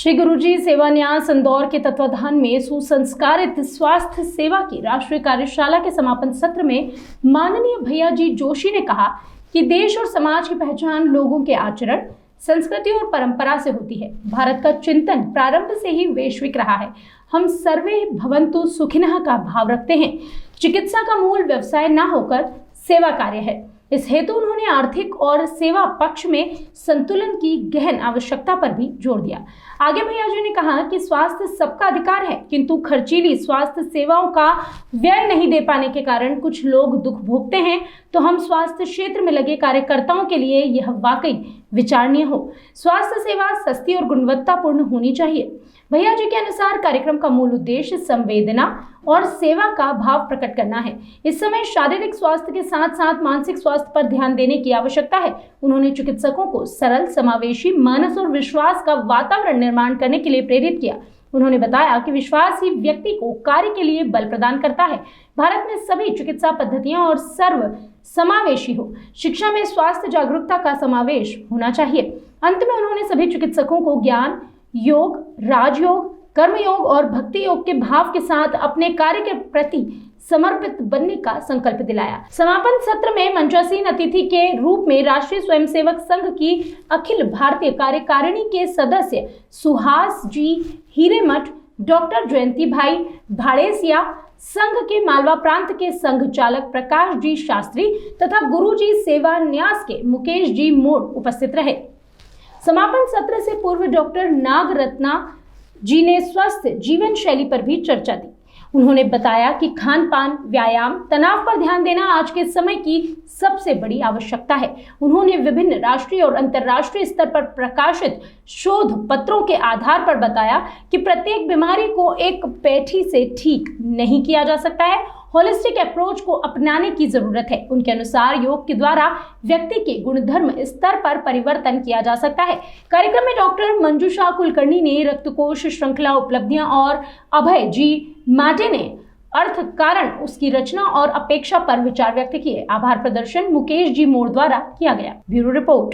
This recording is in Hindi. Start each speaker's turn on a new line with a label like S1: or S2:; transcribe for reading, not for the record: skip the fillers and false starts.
S1: श्री गुरुजी सेवा न्यास इंदौर के तत्वाधान में सुसंस्कारित स्वास्थ्य सेवा की राष्ट्रीय कार्यशाला के समापन सत्र में माननीय भैया जी जोशी ने कहा कि देश और समाज की पहचान लोगों के आचरण, संस्कृति और परंपरा से होती है। भारत का चिंतन प्रारंभ से ही वैश्विक रहा है। हम सर्वे भवन्तु सुखिनः का भाव रखते हैं। चिकित्सा का मूल व्यवसाय न होकर सेवा कार्य है। इस हेतु उन्होंने आर्थिक और सेवा पक्ष में संतुलन की गहन आवश्यकता पर भी जोर दिया। आगे भैया जी ने कहा कि स्वास्थ्य सबका अधिकार है, किंतु खर्चीली स्वास्थ्य सेवाओं का व्यय नहीं दे पाने के कारण कुछ लोग दुख भोगते हैं। तो हम स्वास्थ्य क्षेत्र में लगे कार्यकर्ताओं के लिए यह वाकई विचारणीय हो। स्वास्थ्य सेवा सस्ती और गुणवत्तापूर्ण होनी चाहिए। भैया जी के अनुसार कार्यक्रम का मूल उद्देश्य संवेदना और सेवा का भाव प्रकट करना है। इस समय शारीरिक स्वास्थ्य के साथ साथ मानसिक स्वास्थ्य पर ध्यान देने की आवश्यकता है। उन्होंने चिकित्सकों को सरल, समावेशी, मानस और विश्वास का वातावरण निर्माण करने के लिए प्रेरित किया। उन्होंने बताया कि विश्वास ही व्यक्ति को कार्य के लिए बल प्रदान करता है। भारत में सभी चिकित्सा पद्धतियां और सर्व समावेशी हो। शिक्षा में स्वास्थ्य जागरूकता का समावेश होना चाहिए। अंत में उन्होंने सभी चिकित्सकों को ज्ञान योग, राजयोग, कर्मयोग और भक्ति योग के भाव के साथ अपने कार्य के प्रति समर्पित बनने का संकल्प दिलाया। समापन सत्र में मंचासीन अतिथि के रूप में राष्ट्रीय स्वयंसेवक संघ की अखिल भारतीय कार्यकारिणी के सदस्य सुहास जी हीरेमठ, डॉक्टर जयंती भाई भाड़ेसिया, संघ के मालवा प्रांत के संघ चालक प्रकाश जी शास्त्री तथा गुरुजी सेवा न्यास के मुकेश जी मोड़ उपस्थित रहे। समापन सत्र से पूर्व डॉक्टर नागरत्ना जी ने स्वस्थ जीवन शैली पर भी चर्चा दी। उन्होंने बताया कि खान पान, व्यायाम, तनाव पर ध्यान देना आज के समय की सबसे बड़ी आवश्यकता है। उन्होंने विभिन्न राष्ट्रीय और अंतर्राष्ट्रीय स्तर पर प्रकाशित शोध पत्रों के आधार पर बताया कि प्रत्येक बीमारी को एक पैठी से ठीक नहीं किया जा सकता है। होलिस्टिक अप्रोच को अपनाने की जरूरत है। उनके अनुसार योग के द्वारा व्यक्ति के गुणधर्म स्तर पर परिवर्तन किया जा सकता है। कार्यक्रम में डॉक्टर मंजूषा कुलकर्णी ने रक्तकोश श्रृंखला उपलब्धियां और अभय जी माटे ने अर्थ कारण उसकी रचना और अपेक्षा पर विचार व्यक्त किए। आभार प्रदर्शन मुकेश जी मोड़ द्वारा किया गया। Bureau report.